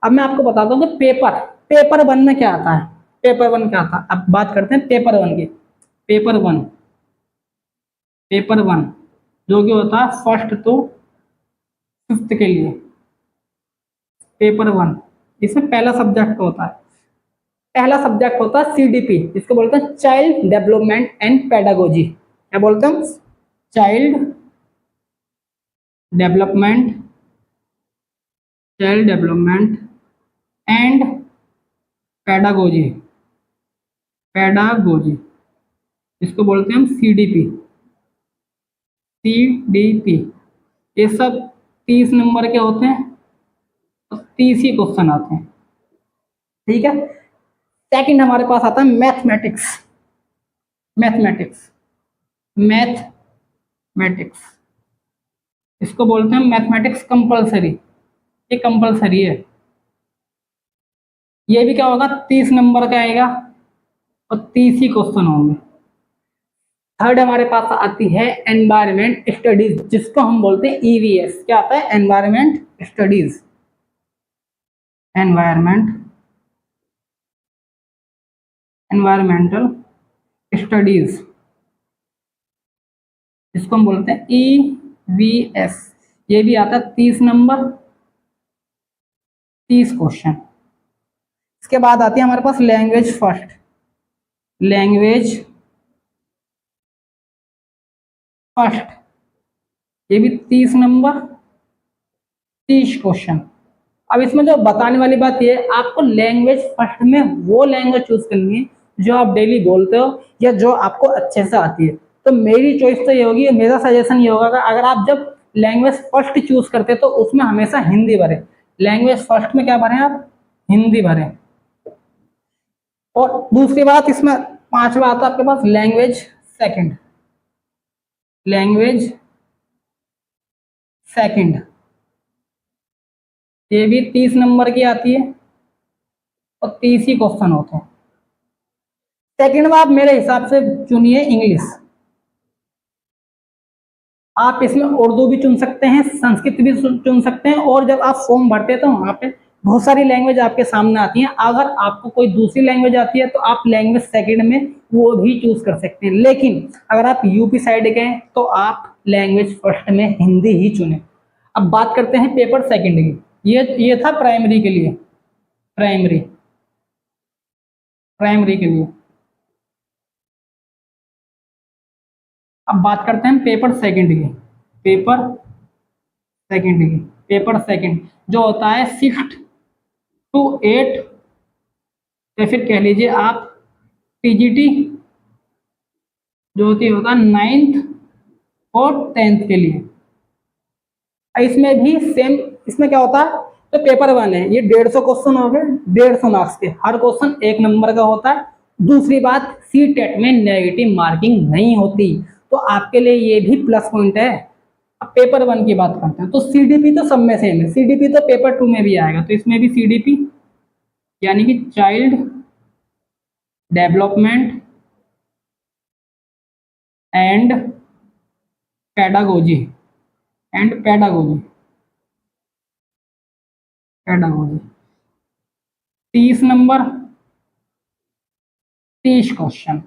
अब मैं आपको बताता हूँ कि पेपर वन में क्या आता है। पेपर वन क्या आता है, अब बात करते हैं पेपर वन की। पेपर वन जो कि होता है फर्स्ट टू फिफ्थ के लिए। पेपर वन, इसमें पहला सब्जेक्ट होता है सीडीपी, जिसको बोलते हैं चाइल्ड डेवलपमेंट एंड पेडागोजी। क्या बोलते हैं? Child development and pedagogy. इसको बोलते हैं हम सीडीपी। ये सब 30 नंबर के होते हैं और 30 ही क्वेश्चन आते हैं। ठीक है। सेकंड हमारे पास आता है मैथमेटिक्स। इसको बोलते हैं मैथमेटिक्स कंपलसरी। ये कंपलसरी है। ये भी क्या होगा, 30 नंबर का आएगा और 30 ही क्वेश्चन होंगे। थर्ड हमारे पास आती है एनवायरमेंट स्टडीज, जिसको हम बोलते हैं ईवीएस। क्या आता है? एनवायरमेंटल स्टडीज, जिसको हम बोलते हैं ईवीएस। ये भी आता है 30 नंबर, 30 क्वेश्चन। इसके बाद आती है हमारे पास लैंग्वेज फर्स्ट। ये भी 30 नंबर, 30 क्वेश्चन। अब इसमें जो बताने वाली बात ये है, आपको लैंग्वेज फर्स्ट में वो लैंग्वेज चूज करनी है जो आप डेली बोलते हो या जो आपको अच्छे से आती है। तो मेरी चॉइस तो ये होगी, मेरा सजेशन ये होगा कि अगर आप जब लैंग्वेज फर्स्ट चूज करते तो उसमें हमेशा हिंदी भरें। लैंग्वेज फर्स्ट में क्या भरें आप? हिंदी भरें। और दूसरी बात, इसमें पांचवा आता है आपके पास लैंग्वेज सेकंड। ये भी 30 नंबर की आती है और 30 ही क्वेश्चन होते हैं। सेकंड में आप मेरे हिसाब से चुनिए इंग्लिश। आप इसमें उर्दू भी चुन सकते हैं, संस्कृत भी चुन सकते हैं, और जब आप फॉर्म भरते हैं तो वहां पे बहुत सारी लैंग्वेज आपके सामने आती हैं। अगर आपको कोई दूसरी लैंग्वेज आती है तो आप लैंग्वेज सेकंड में वो भी चूज कर सकते हैं। लेकिन अगर आप यूपी साइड गए तो आप लैंग्वेज फर्स्ट में हिंदी ही चुने। अब बात करते हैं पेपर सेकंड की। ये था प्राइमरी के लिए। प्राइमरी के लिए। अब बात करते हैं पेपर सेकंड की। पेपर सेकंड जो होता है 6 to 8, या फिर कह लीजिए आप टीजीटी जो होता है 9th और 10th के लिए। इसमें भी सेम, इसमें क्या होता है, तो पेपर वन है, ये 150 क्वेश्चन हो गए, 150 मार्क्स के, हर क्वेश्चन 1 नंबर का होता है। दूसरी बात, सी टेट में नेगेटिव मार्किंग नहीं होती, तो आपके लिए ये भी प्लस पॉइंट है। अब पेपर वन की बात करते हैं तो सीडीपी तो सब में सेम है। सीडीपी तो पेपर 2 में भी आएगा, तो इसमें भी सीडीपी यानी कि child development and pedagogy 30 number, 30 question.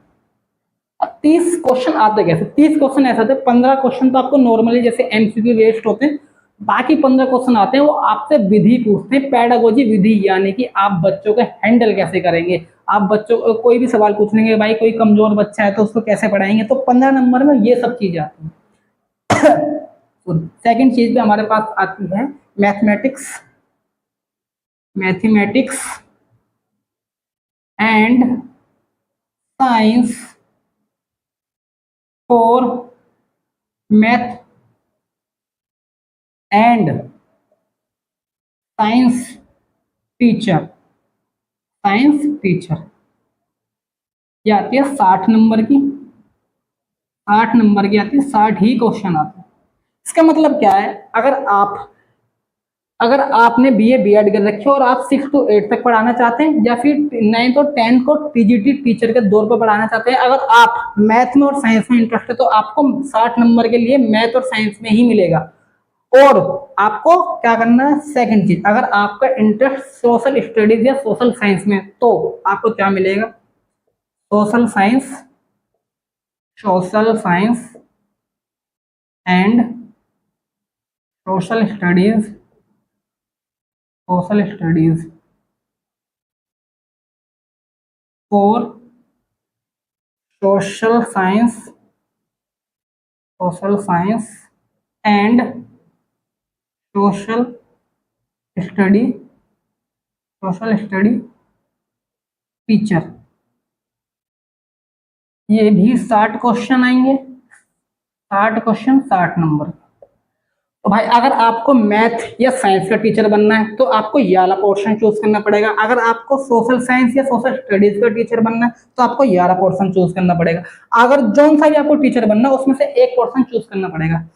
अब 30 क्वेश्चन आते कैसे? 30 क्वेश्चन ऐसे आते हैं, 15 क्वेश्चन तो आपको नॉर्मली जैसे एमसीक्यू बेस्ड होते हैं, बाकी 15 क्वेश्चन आते हैं वो आपसे विधि पूछते हैं, पेडागोजी विधि, यानी कि आप बच्चों को हैंडल कैसे करेंगे। आप बच्चों को कोई भी सवाल पूछ लेंगे, भाई कोई कमजोर बच्चा है तो उसको कैसे पढ़ाएंगे, तो 15 नंबर में ये सब चीजें आती हैं। सेकंड चीज पे हमारे पास आती है mathematics and science for math and science teacher. ये आती है 60 नंबर की, 60 ही क्वेश्चन आते हैं। इसका मतलब क्या है, अगर आपने बीए बीएड कर रखी है और आप 6 to 8 तक पढ़ाना चाहते हैं, या फिर 9th और 10th को टीजीटी टीचर के दौर पर पढ़ाना चाहते हैं, अगर आप मैथ में और साइंस में इंटरेस्ट है तो आपको 60 नंबर के लिए मैथ और साइंस में ही मिलेगा। और आपको क्या करना है, सेकंड चीज, अगर आपका इंटरेस्ट सोशल स्टडीज या सोशल साइंस में, तो आपको क्या मिलेगा, social science, social science and social studies, social studies for social science, social science and social study, social study teacher. ये भी 60 क्वेश्चन आएंगे, 60 क्वेश्चन 60 नंबर। तो भाई अगर आपको मैथ या साइंस का टीचर बनना है तो आपको ये वाला पोर्शन चूज करना पड़ेगा, अगर आपको सोशल साइंस या सोशल स्टडीज का टीचर बनना है तो आपको ये वाला पोर्शन चूज करना पड़ेगा। अगर जौन सा भी आपको टीचर बनना है उसमें से एक पोर्शन चूज करना पड़ेगा।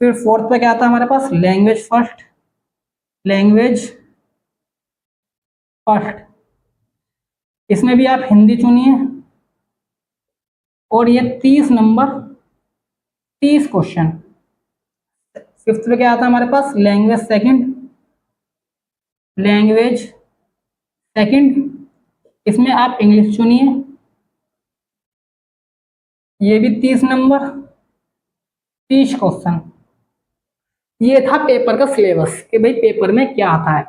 फिर फोर्थ पे क्या आता है हमारे पास, लैंग्वेज फर्स्ट, लैंग्वेज फर्स्ट, इसमें भी आप हिंदी चुनिए और ये 30 नंबर, 30 क्वेश्चन। फिफ्थ पे क्या आता है हमारे पास, लैंग्वेज सेकंड, लैंग्वेज सेकंड, इसमें आप इंग्लिश चुनिए, ये भी 30 नंबर, 30 क्वेश्चन। ये था पेपर का सिलेबस कि भाई पेपर में क्या आता है।